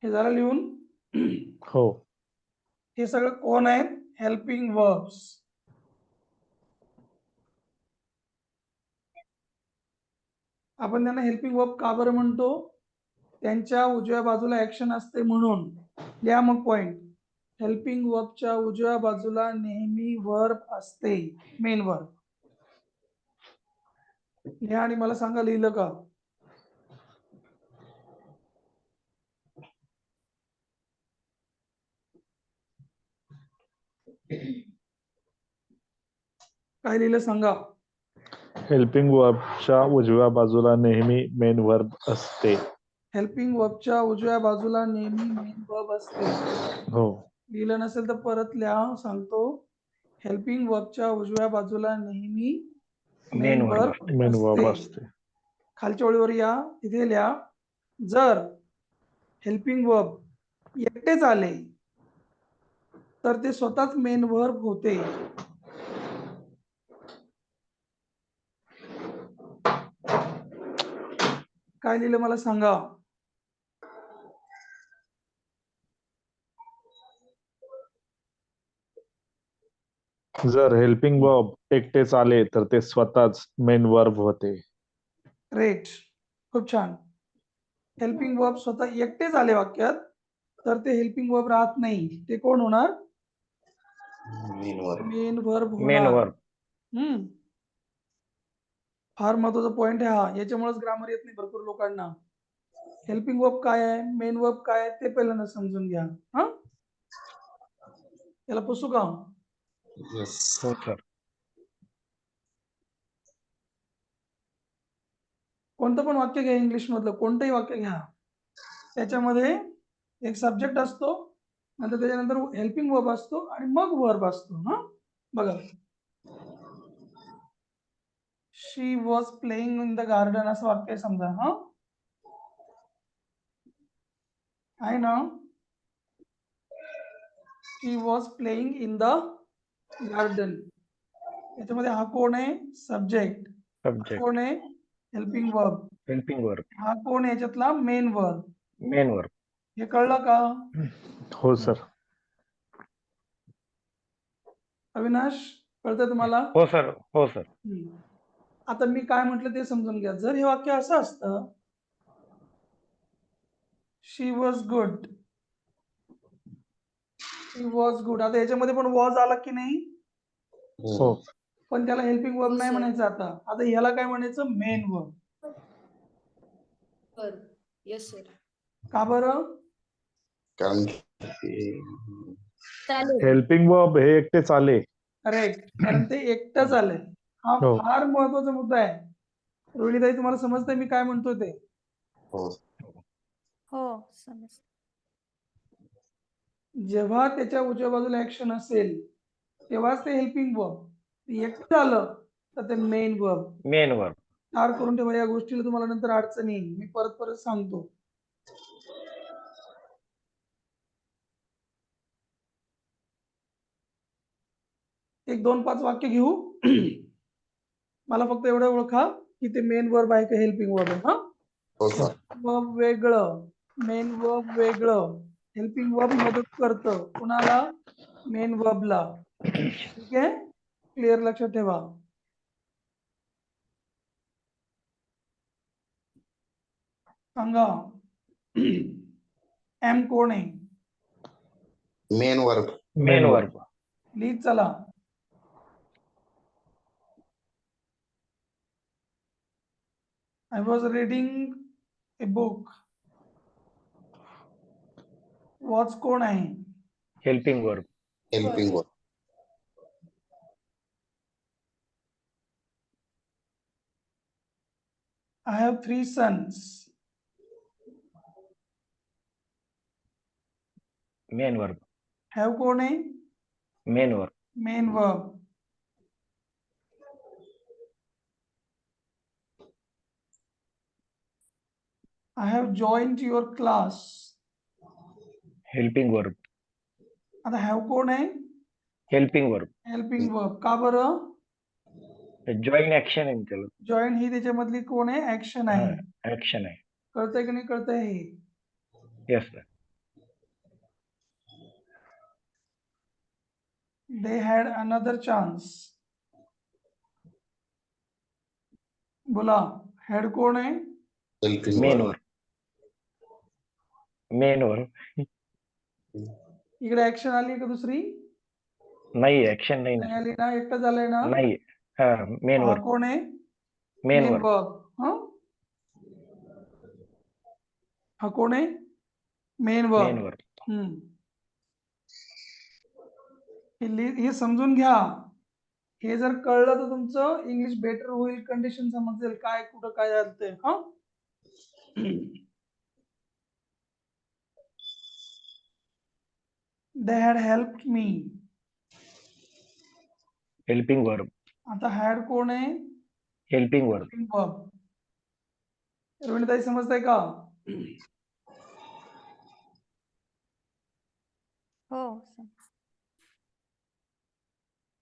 हे झालं लिहून. हो. हे सगळं कोण आहेत? Helping verbs. आपण त्यांना हेल्पिंग वर्ब का बरं म्हणतो? त्यांच्या उजव्या बाजूला ऍक्शन असते म्हणून. लिहा मग पॉइंट. हेल्पिंग वर्बच्या उजव्या बाजूला नेहमी वर्ब असते, मेन वर्ब. लिहा आणि मला सांगा लिहिलं का? काय लिहिलं सांगा? हेल्पिंग वर्बच्या उजव्या बाजूला नेहमी मेन वर्ब असते. हेल्पिंग वर्बच्या उजव्या बाजूला नेहमी मेन वर्ब असते. हो. लिहिलं नसेल तर परत लिहा, सांगतो. हेल्पिंग वर्बच्या उजव्या बाजूला नेहमी मेन मेन वर्ब वर्ब असते. मेन वर्ब असते. असते. खालच्या ओळीवर या, तिथे लिहा. जर हेल्पिंग वर्ब एकटेच आले तर ते स्वतःच मेन वर्ब होते. काय लिहिलं मला सांगा? जर हेल्पिंग वर्ब एकटेच आले तर ते स्वतःच मेन वर्ब होते. ग्रेट, खूप छान. हेल्पिंग वर्ब स्वतः एकटेच आले वाक्यात तर ते हेल्पिंग वर्ब राहत नाही. ते कोण होणार? Main verb. Main verb main होणार. वर्ब. फार महत्वाचा पॉइंट आहे हा. याच्यामुळेच ग्रामर येत नाही भरपूर लोकांना. हेल्पिंग वर्ब काय आहे, मेन वर्ब काय आहे ते पहिल्यांदा समजून घ्या. हा, याला पुसू का? Yes. हो सर. कोणतं पण वाक्य घ्या, इंग्लिश मधलं कोणतंही वाक्य घ्या, त्याच्यामध्ये एक सब्जेक्ट असतो, नंतर त्याच्यानंतर हेल्पिंग वर्ब असतो आणि मग वर्ब असतो. हा, बघा, she was playing in the garden असं वाक्य आहे समजा. हा, आहे ना, she was playing in the garden. याच्यामध्ये हा कोण आहे, सब्जेक्ट. सब्जेक्ट. कोण आहे, हेल्पिंग वर्ब. Helping verb. हा कोण आहे याच्यातला, मेन वर्ब. Main verb. हे कळलं का हो सर. अविनाश, कळतं तुम्हाला? हो सर. हो सर. आता मी काय म्हटलं ते समजून घ्या. जर हे वाक्य असं असतं, she was good, she was good, आता याच्यामध्ये पण वॉज आला की नाही, हो. पण त्याला हेल्पिंग वर्ब हो, नाही sir. म्हणायचं. आता ह्याला काय म्हणायचं, मेन वर्ब. Yes sir. का बरं? कारण की चालेल. हेल्पिंग वर्ब हे एकटेच आले. करेक्ट, कारण ते एकटंच आलंय. हा हो. फार महत्वाचा मुद्दा आहे. रोहिणीताई, तुम्हाला समजतंय मी काय म्हणतोय ते? हो हो समज. जेव्हा त्याच्या उजव्या बाजूला ऍक्शन असेल तेव्हाच ते हेल्पिंग वर्ब. एकटं झालं तर ते मेन वर्ब. Main verb. तयार करून ठेवा, या गोष्टीला तुम्हाला नंतर अडचण येईल. मी परत परत सांगतो. एक 2-5 वाक्य घेऊ. मला फक्त एवढं ओळखा की ते मेन वर्ब आहे का हेल्पिंग वर्ब आहे. हा, हो सर. वर्ब वेगळं, मेन वर्ब वेगळं. हेल्पिंग वर्ब मदत करतं कुणाला, मेन वर्बला. ठीक आहे, क्लिअर, लक्षात ठेवा. सांगा, एम कोण आहे? Main verb. Main verb. लिहित चला. I was reading a book. Watch कोण आहे? Helping verb. Helping verb. I have 3 sons. Main verb. Have कोण आहे? Main verb. Main verb. I have joined your class. Helping verb. आता have कोण आहे? Helping verb. Helping verb. का बरं? Join action आहे त्याला. जॉईन ही त्याच्यामधली कोण आहे, ऍक्शन आहे. ऍक्शन आहे. कळतंय की नाही कळतंय हे? Yes sir. They had another chance. बोला, हेड कोण आहे? Helping main verb. Verb. Main verb. इकडे ऍक्शन आली का दुसरी? नाही, ऍक्शन नाही नाही ना. आली ना, एकटं झालंय ना. नाही. हा, मेन हा वर्ब. कोण आहे? Main main verb. वर्ब. हा, हा कोण आहे? Main main verb. वर्ब. हे समजून घ्या. हे जर कळलं तर तुमचं इंग्लिश बेटर होईल, कंडिशन समजेल काय कुठं काय झालंय. हा, they had helped me. Helping verb. आता हॅड कोण आहे? Helping verb. Helping verb. रोहिणीताई समजतंय का? हो समज.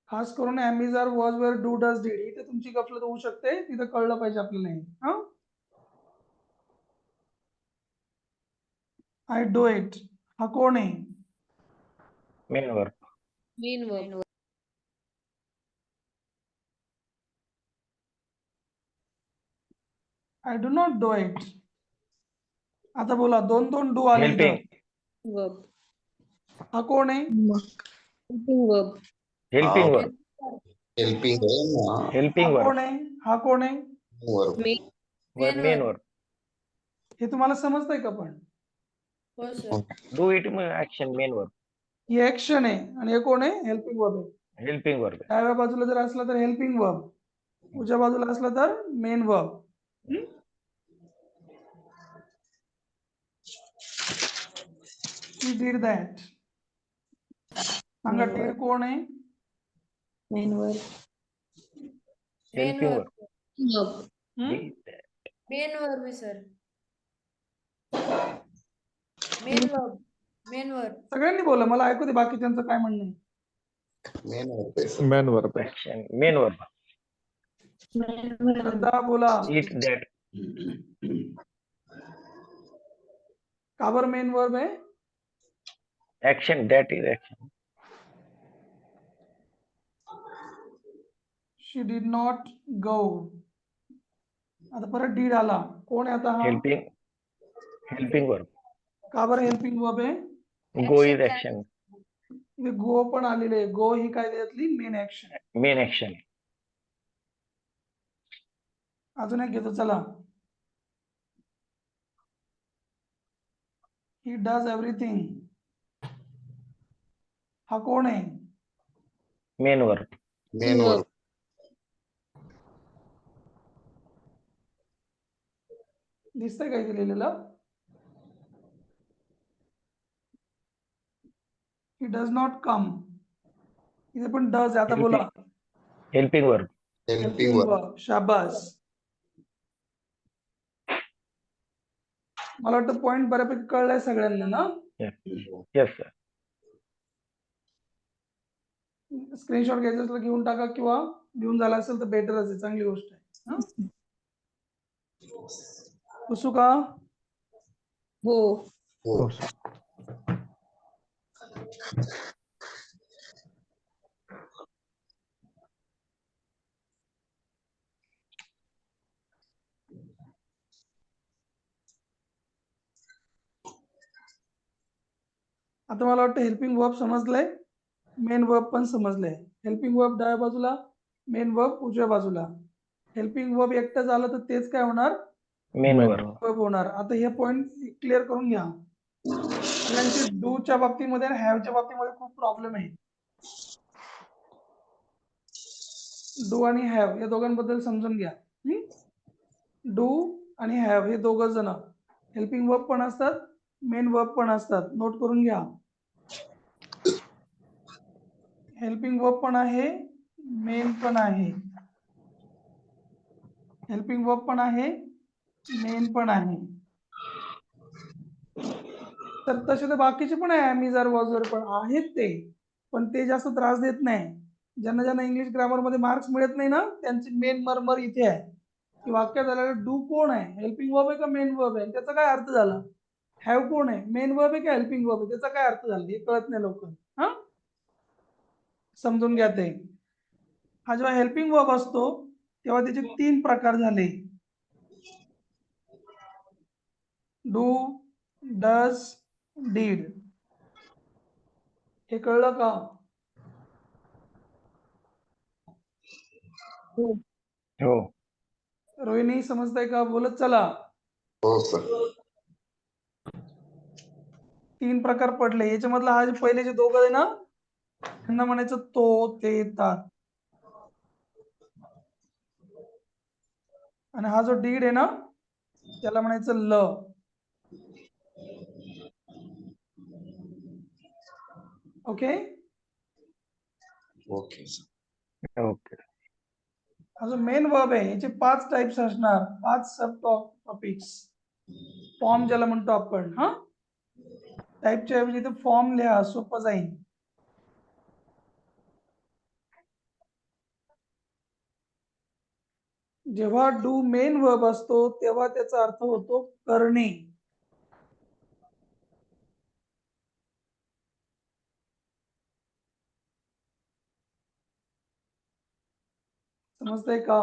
खास करून am are was were do does did, इथे तुमची गफलत होऊ शकते. तिथं कळलं पाहिजे आपल्याला हे. हा, आय डू इट. हा कोण आहे? Main verb. Main verb. I do not do it. आता बोला, 2 डू आले इथं. Helping verb. हा कोण आहे? Helping verb. Helping verb. Helping आहे हा हेल्पिंग वर्ब. कोण आहे? हा कोण आहे? वर्ब. Main main verb. हे तुम्हाला समजतंय का पण? हो sir. Do it action main verb. He action आहे आणि हे कोण आहे? हेल्पिंग वर्ब आहे. Helping verb. डाव्या बाजूला जर असला तर हेल्पिंग वर्ब, उजव्या बाजूला असला तर main verb. She did that. सांगा Main did verb. कोण आहे? Main verb. Helping verb. हम्म? मेन वर्ब आहे sir. Main verb. Main verb. सगळ्यांनी बोला, मला ऐकू दे बाकीच्यांचं काय म्हणणं आहे. मेन वर्ब आहे सर. मेन वर्ब आहे. Action main verb. Main verb. Shraddha बोला. It that. का बरं मेन वर्ब आहे? Action that is action. She did not go. आता परत did आला. कोण आहे आता हा? Helping verb. का बरं हेल्पिंग वर्ब आहे? गो इज ऍक्शन. गो पण आलेले आहे. गो ही काय त्यातली मेन ऍक्शन. Main action. अजून एक घेतो चला. He does everything. हा कोण आहे? Main verb. Main verb. दिसतंय काय लिहिलेलं? He does not come. इथे पण डज आता बोला. Helping verb. Helping verb. Verb. शाबास. मला वाटतं पॉइंट बऱ्यापैकी कळलाय सगळ्यांना ना? Yes sir. स्क्रीनशॉट घ्यायचं असेल तर घेऊन टाका किंवा घेऊन झाला असेल तर बेटरच आहे, चांगली गोष्ट आहे. हं? पुसू का? हो. हो. आता मला वाटतं हेल्पिंग वर्ब समजलंय, मेन वर्ब पण समजलंय. हेल्पिंग वर्ब डाव्या बाजूला, मेन वर्ब उजव्या बाजूला. हेल्पिंग वर्ब एकटं झालं तर तेच काय होणार? Main verb. वर्ब होणार. आता हे पॉइंट क्लिअर करून घ्या. सगळ्यांची डूच्या बाबतीमध्ये आणि हॅवच्या बाबतीमध्ये खूप प्रॉब्लेम आहे. डू आणि हॅव या दोघांबद्दल समजून घ्या. डू आणि हॅव हे दोघं जण हेल्पिंग वर्ब पण असतात, मेन वर्ब पण असतात. नोट करून घ्या. हेल्पिंग वर्ब पण आहे, मेन पण आहे. हेल्पिंग वर्ब पण आहे, मेन पण आहे. तर तसे तर बाकीचे पण आहे, मी जर वॉजर पण आहेत ते, पण ते जास्त त्रास देत नाही. ज्यांना ज्यांना इंग्लिश ग्रामर मध्ये मार्क्स मिळत नाही ना, त्यांची मेन मरमर इथे आहे की वाक्यात झालेलं डू कोण आहे? हेल्पिंग वर्ब आहे का मेन वर्ब आहे? त्याचा काय अर्थ झाला? हॅव कोण आहे? मेन वर्ब आहे का हेल्पिंग वर्ब आहे? त्याचा काय अर्थ झाला? हे कळत नाही लवकर. हा, समजून घ्या ते. हा जेव्हा हेल्पिंग वर्ब असतो तेव्हा त्याचे 3 प्रकार झाले. Do, does, did. हे कळलं का? हो. रोहिणी समजताय का? बोलत चला. हो सर. 3 प्रकार पडले. याच्यामधला हा पहिले जे दोघं आहे ना, त्यांना म्हणायचं तो, ते, तात. आणि हा जो डीड आहे ना, त्याला म्हणायचं ल. ओके. Okay sir. ओके. हा जो मेन वर्ब आहे याचे 5 टाइप्स असणार, 5 सब टॉपिक्स. फॉर्म ज्याला म्हणतो आपण. हा, टाइपच्या ऐवजी इथे फॉर्म लिहा, सोपं जाईल. जेव्हा डू मेन वर्ब असतो तेव्हा त्याचा अर्थ होतो करणे. समजतंय का?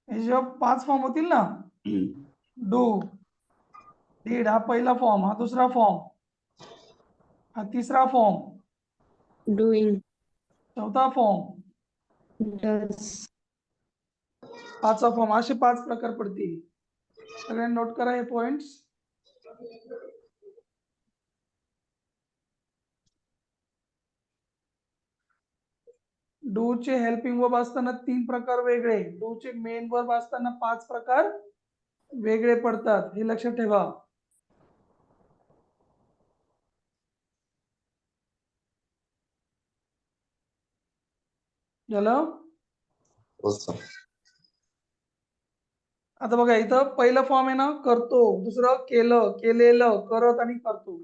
हे जेव्हा 5 फॉर्म होतील ना, डू, डीड हा पहिला फॉर्म, हा दुसरा फॉर्म, हा तिसरा फॉर्म, डुईंग. चौथा फॉर्म, पाचवा फॉर्म असे 5 प्रकार पडतील. सगळ्यांनी नोट करा हे पॉइंट्स. डू चे हेल्पिंग वर्ब असताना 3 प्रकार वेगळे, डू चे मेन वर्ब असताना 5 प्रकार वेगळे पडतात, हे लक्षात ठेवा. झालं? हो सर. आता बघा इथं पहिलं फॉर्म आहे ना करतो, दुसरं केलं, केलेलं, करत आणि करतो,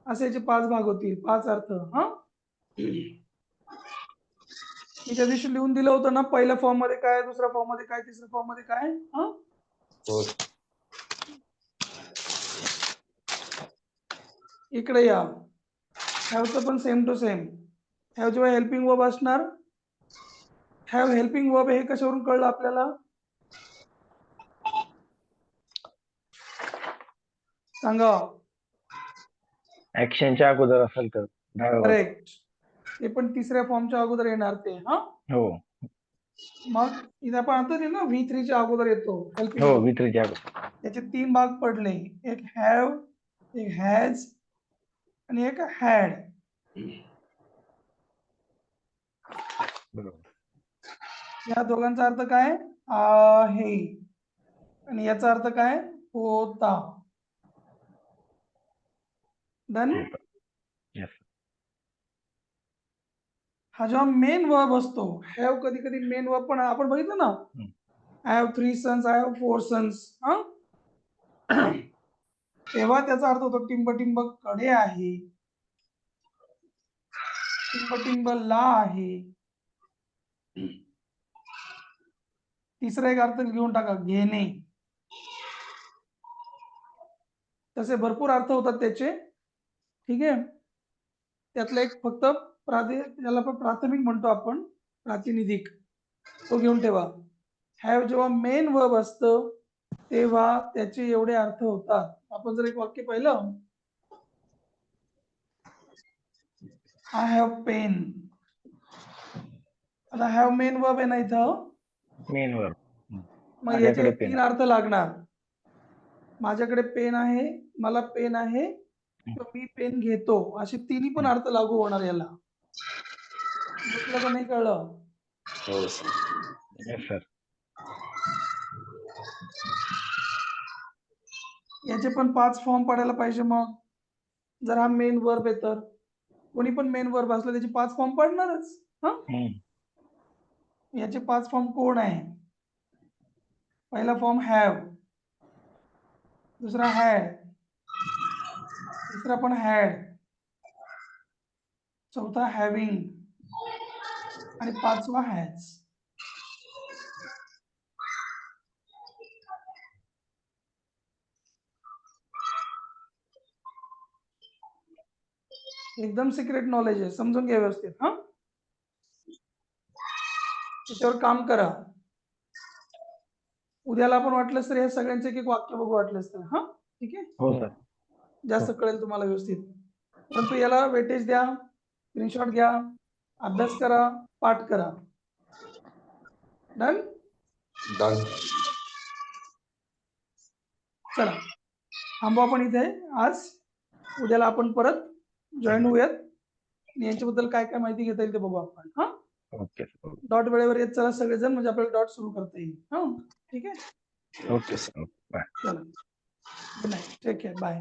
असे याचे 5 भाग होतील, 5 अर्थ. हा मी त्या दिवशी लिहून दिलं होतं ना, पहिल्या फॉर्म मध्ये काय, दुसऱ्या फॉर्म मध्ये काय, तिसऱ्या फॉर्म मध्ये काय. हा हो. इकडे या. हॅवचं पण सेम टू सेम. हॅव जेव्हा हेल्पिंग वर्ब असणार, हॅव हेल्पिंग वर्ब हे कशावरून कळलं आपल्याला, सांगा. ऍक्शनच्या अगोदर असेल तर डाव्या बाजूला. करेक्ट. ते पण तिसऱ्या फॉर्मच्या अगोदर येणार ते. हा हो मग इथे आपण आता ना V3 च्या अगोदर येतो हेल्पिंग हो वर्ब. वित्रीच्या अगोदर. याचे 3 भाग पडले, एक हॅव, एक हॅज आणि एक हॅड. बरोबर. या दोघांचा अर्थ काय आहे आणि याचा अर्थ काय होता. डन. Yes. हा जेव्हा मेन वर्ब असतो, हॅव कधी कधी मेन वर्ब पण आपण बघितलं ना, I have 3 sons, I have 4 sons. तेव्हा त्याचा अर्थ होतो टिंब कडे आहे, टिंब ला आहे. तिसरा एक अर्थ घेऊन टाका, घेणे. तसे भरपूर अर्थ होतात त्याचे, ठीक आहे. त्यातला एक फक्त त्याला आपण प्राथमिक म्हणतो आपण, प्रातिनिधिक, तो घेऊन ठेवा. हॅव जेव्हा मेन वर्ब असतं तेव्हा त्याचे एवढे अर्थ होतात. आपण जर एक वाक्य पाहिलं, आय हॅव पेन. आता हॅव मेन वर्ब आहे ना इथं, मेन वर्ब. मग याचे माझ्याकडे 3 पेन अर्थ लागणार. माझ्याकडे पेन आहे, मला पेन आहे, किंवा मी पेन घेतो, असे 3 पण अर्थ लागू होणार याला. म्हटलं का नाही कळलं? हो सर. Yes sir. याचे पण 5 फॉर्म पडायला पाहिजे. मग जर हा मेन वर्ब आहे तर कोणी पण मेन वर्ब असला त्याचे 5 फॉर्म पडणारच. हा याचे 5 फॉर्म कोण आहे? पहिला फॉर्म हॅव, दुसरा हॅड, तिसरा पण हॅड, चौथा हॅविंग आणि 5वा हॅज. एकदम सिक्रेट नॉलेज आहे, समजून घ्या व्यवस्थित. हा त्याच्यावर काम करा. उद्याला आपण वाटलंच तर हे सगळ्यांचे एक वाक्य बघू वाटलंच तर. हा ठीक आहे, हो सर. जास्त कळेल तुम्हाला व्यवस्थित. परंतु याला वेटेज द्या, स्क्रीनशॉट घ्या, अभ्यास करा, पाठ करा. डन. डन. चला थांबू आपण इथे आज. उद्याला आपण परत जॉईन होऊयात आणि यांच्याबद्दल काय काय माहिती घेता येईल ते बघू आपण. हा ओके. डॉट वेळेवर येत चला सगळेजण, म्हणजे आपल्याला डॉट सुरू करता येईल. हा ठीक आहे. Okay sir. बाय. चला good night, take care, bye.